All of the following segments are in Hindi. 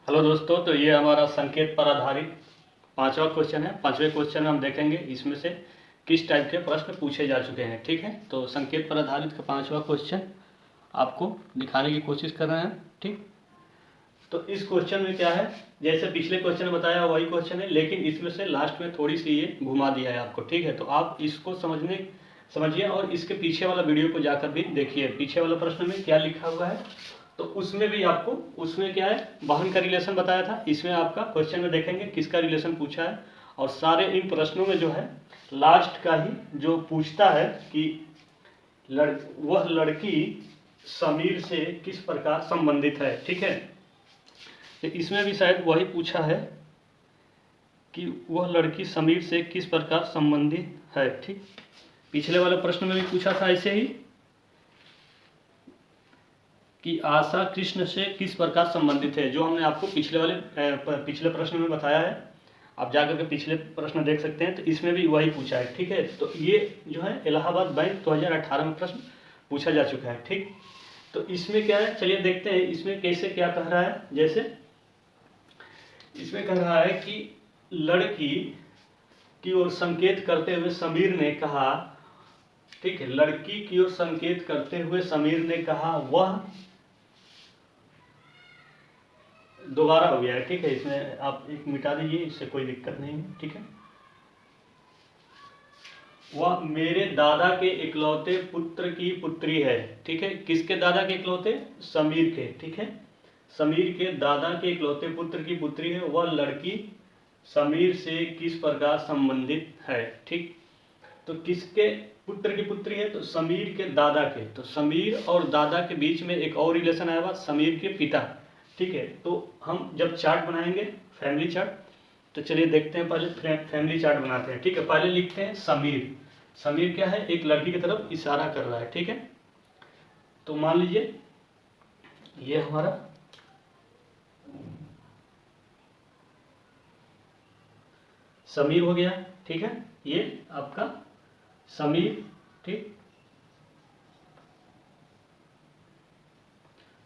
हेलो दोस्तों, तो ये हमारा संकेत पर आधारित पांचवा क्वेश्चन है। पांचवें क्वेश्चन में हम देखेंगे इसमें से किस टाइप के प्रश्न पूछे जा चुके हैं। ठीक है, तो संकेत पर आधारित का पांचवा क्वेश्चन आपको दिखाने की कोशिश कर रहे हैं। ठीक, तो इस क्वेश्चन में क्या है, जैसे पिछले क्वेश्चन में बताया वही क्वेश्चन है, लेकिन इसमें से लास्ट में थोड़ी सी ये घुमा दिया है आपको। ठीक है, तो आप इसको समझिए और इसके पीछे वाला वीडियो को जाकर भी देखिए। पीछे वाला प्रश्न में क्या लिखा हुआ है, तो उसमें भी आपको, उसमें क्या है, वाहन का रिलेशन बताया था। इसमें आपका क्वेश्चन में देखेंगे किसका रिलेशन पूछा है, और सारे इन प्रश्नों में जो है लास्ट का ही जो पूछता है कि वह लड़की समीर से किस प्रकार संबंधित है। ठीक है, तो इसमें भी शायद वही पूछा है कि वह लड़की समीर से किस प्रकार संबंधित है। ठीक, पिछले वाले प्रश्न में भी पूछा था ऐसे ही कि आशा कृष्ण से किस प्रकार संबंधित है, जो हमने आपको पिछले प्रश्न में बताया है। आप जाकर के पिछले प्रश्न देख सकते हैं, तो इसमें भी वही पूछा है। ठीक है, तो ये जो है इलाहाबाद बैंक 2018 में प्रश्न पूछा जा चुका है। ठीक, तो इसमें क्या है, चलिए देखते हैं इसमें कैसे क्या कह रहा है। जैसे इसमें कह रहा है कि लड़की की ओर संकेत करते हुए समीर ने कहा, ठीक है, लड़की की ओर संकेत करते हुए समीर ने कहा वह, दोबारा हो गया है। ठीक है, इसमें आप एक मिटा दीजिए, इससे कोई दिक्कत नहीं है। ठीक है, वह मेरे दादा के इकलौते पुत्र की पुत्री है। ठीक है, किसके दादा के इकलौते, समीर के। ठीक है, समीर के दादा के इकलौते पुत्र की पुत्री है। वह लड़की समीर से किस प्रकार संबंधित है। ठीक, तो किसके पुत्र की पुत्री है, तो समीर के दादा के। तो समीर और दादा के बीच में एक और रिलेशन आया हुआ, समीर के पिता। ठीक है, तो हम जब चार्ट बनाएंगे, फैमिली चार्ट, तो चलिए देखते हैं। पहले फैमिली चार्ट बनाते हैं। ठीक है, पहले लिखते हैं समीर। समीर क्या है, एक लड़की की तरफ इशारा कर रहा है। ठीक है, तो मान लीजिए ये हमारा समीर हो गया। ठीक है, ये आपका समीर। ठीक,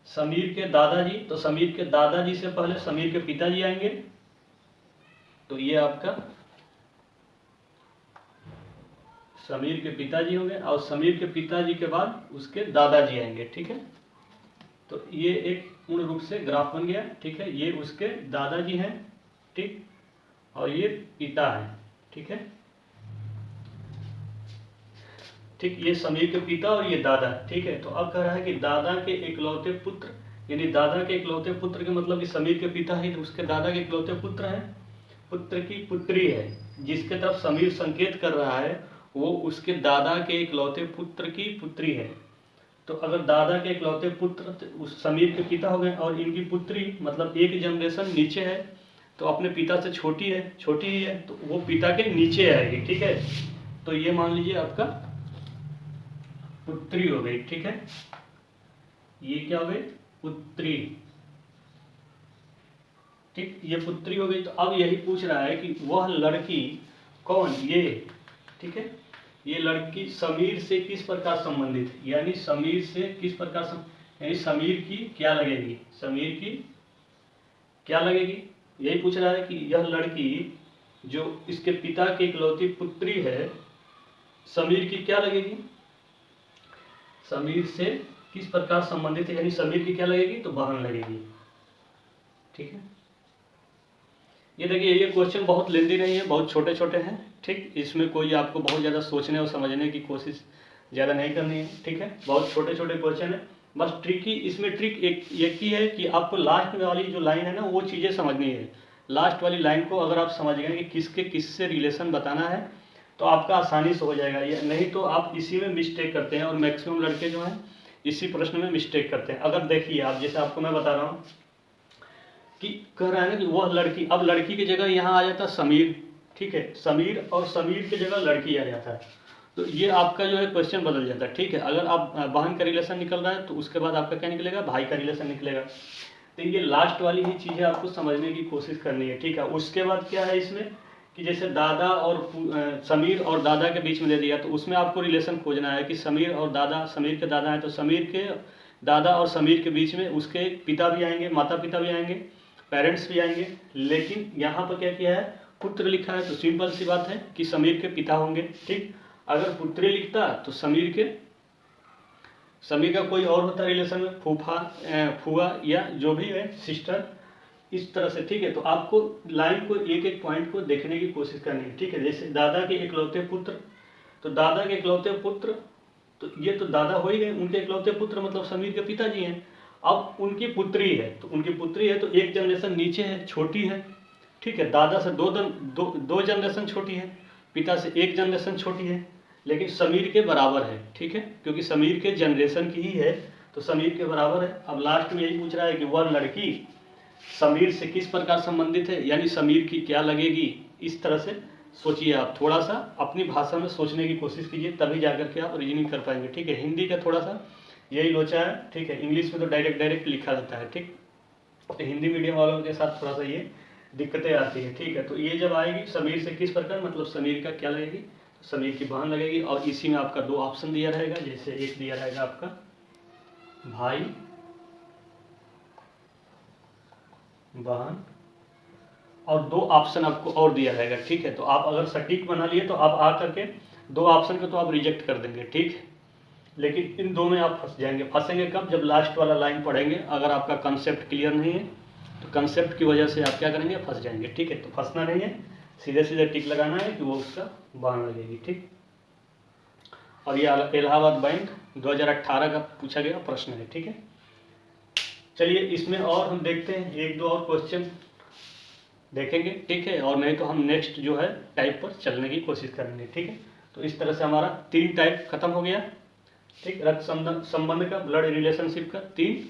समीर के दादाजी, तो समीर के दादाजी से पहले समीर के पिताजी आएंगे, तो ये आपका समीर के पिताजी होंगे, और समीर के पिताजी के बाद उसके दादाजी आएंगे। ठीक है, तो ये एक पूर्ण रूप से ग्राफ बन गया। ठीक है, ये उसके दादाजी हैं। ठीक, और ये पिता है। ठीक है, ठीक, ये समीर के पिता और ये दादा। ठीक है, तो अब कह रहा है कि दादा के इकलौते पुत्र, यानी दादा के इकलौते पुत्र के मतलब कि समीर के पिता है, तो उसके दादा के इकलौते पुत्र हैं, पुत्र की पुत्री है। जिसके तरफ समीर संकेत कर रहा है वो उसके दादा के इकलौते पुत्र की पुत्री है। तो अगर दादा के इकलौते पुत्र तो उस समीर के पिता हो गए, और इनकी पुत्री मतलब एक जनरेशन नीचे है, तो अपने पिता से छोटी है, छोटी ही है, तो वो पिता के नीचे आएगी। ठीक है, तो ये मान लीजिए आपका पुत्री हो गई। ठीक है, ये क्या हो गई, पुत्री। ठीक, ये पुत्री हो गई। तो अब यही पूछ रहा है कि वह लड़की कौन, ये, ठीक है, ये लड़की समीर से किस प्रकार संबंधित है, यानी समीर से किस प्रकार यानी समीर की क्या लगेगी, समीर की क्या लगेगी, यही पूछ रहा है कि यह लड़की जो इसके पिता की इकलौती पुत्री है, समीर की क्या लगेगी, समीर से किस प्रकार संबंधित है, यानी समीर की क्या लगेगी, तो बहन लगेगी। ठीक है, ये देखिए, ये क्वेश्चन बहुत लेंदी नहीं है, बहुत छोटे छोटे हैं। ठीक, इसमें कोई आपको बहुत ज़्यादा सोचने और समझने की कोशिश ज़्यादा नहीं करनी है। ठीक है, बहुत छोटे छोटे क्वेश्चन है। बस इसमें ट्रिक एक ही है कि आपको लास्ट वाली जो लाइन है ना, वो चीज़ें समझनी है। लास्ट वाली लाइन को अगर आप समझ गए कि किसके किससे रिलेशन बताना है, तो आपका आसानी से हो जाएगा। ये नहीं तो आप इसी में मिस्टेक करते हैं, और मैक्सिमम लड़के जो हैं इसी प्रश्न में मिस्टेक करते हैं। अगर देखिए आप, जैसे आपको मैं बता रहा हूँ कि कह रहा है ना कि वह लड़की, अब लड़की की जगह यहाँ आ जाता है समीर। ठीक है, समीर, और समीर की जगह लड़की आ जाता है, तो ये आपका जो है क्वेश्चन बदल जाता है। ठीक है, अगर आप बहन का रिलेशन निकल रहा है, तो उसके बाद आपका क्या निकलेगा, भाई का रिलेशन निकलेगा। तो ये लास्ट वाली ही चीज़ें आपको समझने की कोशिश करनी है। ठीक है, उसके बाद क्या है इसमें कि जैसे दादा और समीर और दादा के बीच में दे दिया, तो उसमें आपको रिलेशन खोजना है कि समीर और दादा, समीर के दादा हैं, तो समीर के दादा और समीर के बीच में उसके पिता भी आएंगे, माता पिता भी आएंगे, पेरेंट्स भी आएंगे, लेकिन यहाँ पर क्या किया है, पुत्र लिखा है, तो सिंपल सी बात है कि समीर के पिता होंगे। ठीक, अगर पुत्री लिखता तो समीर का कोई और होता रिलेशन में, फूफा या जो भी है, सिस्टर, इस तरह से। ठीक है, तो आपको लाइन को एक एक पॉइंट को देखने की कोशिश करनी है। ठीक है, जैसे दादा के इकलौते पुत्र, तो दादा के इकलौते पुत्र, तो ये तो दादा हो ही गए, उनके इकलौते पुत्र मतलब समीर के पिताजी हैं। अब उनकी पुत्री है, तो उनकी पुत्री है तो एक जनरेशन नीचे है, छोटी है। ठीक है, दादा से दो जनरेशन छोटी है, पिता से एक जनरेशन छोटी है, लेकिन समीर के बराबर है। ठीक है, क्योंकि समीर के जनरेशन की ही है तो समीर के बराबर है। अब लास्ट में यही पूछ रहा है कि वह लड़की समीर से किस प्रकार संबंधित है, यानी समीर की क्या लगेगी। इस तरह से सोचिए, आप थोड़ा सा अपनी भाषा में सोचने की कोशिश कीजिए, तभी जाकर के आप रीजनिंग कर पाएंगे। ठीक है, हिंदी का थोड़ा सा यही लोचा है। ठीक है, इंग्लिश में तो डायरेक्ट लिखा जाता है। ठीक, तो हिंदी मीडियम वालों के साथ थोड़ा सा ये दिक्कतें आती है। ठीक है, तो ये जब आएगी समीर से किस प्रकार, मतलब समीर का क्या लगेगी, तो समीर की बहन लगेगी। और इसी में आपका दो ऑप्शन दिया रहेगा, जैसे एक दिया रहेगा आपका भाई बहन, और दो ऑप्शन आपको और दिया रहेगा। ठीक है, तो आप अगर सटीक बना लिए तो आप आ करके दो ऑप्शन को तो आप रिजेक्ट कर देंगे। ठीक, लेकिन इन दो में आप फंस जाएंगे। फंसेंगे कब, जब लास्ट वाला लाइन पढ़ेंगे। अगर आपका कंसेप्ट क्लियर नहीं है तो कंसेप्ट की वजह से आप क्या करेंगे, फंस जाएंगे। ठीक है, तो फंसना नहीं है, सीधे सीधे टिक लगाना है कि वो उसका बहन लगेगी। ठीक, और ये इलाहाबाद बैंक 2018 का पूछा गया प्रश्न है। ठीक है, चलिए इसमें और हम देखते हैं, एक दो और क्वेश्चन देखेंगे। ठीक है, और नहीं तो हम नेक्स्ट जो है टाइप पर चलने की कोशिश करेंगे। ठीक है, तो इस तरह से हमारा 3 टाइप खत्म हो गया। ठीक, रक्त संबंध का, ब्लड रिलेशनशिप का 3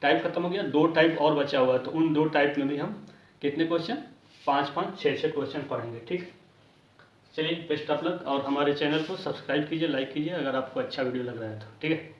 टाइप खत्म हो गया। 2 टाइप और बचा हुआ है, तो उन 2 टाइप में भी हम कितने क्वेश्चन, 5-5, 6-6 क्वेश्चन पढ़ेंगे। ठीक, चलिए बेस्ट ऑफ लक, और हमारे चैनल को सब्सक्राइब कीजिए, लाइक कीजिए अगर आपको अच्छा वीडियो लग रहा है तो। ठीक है।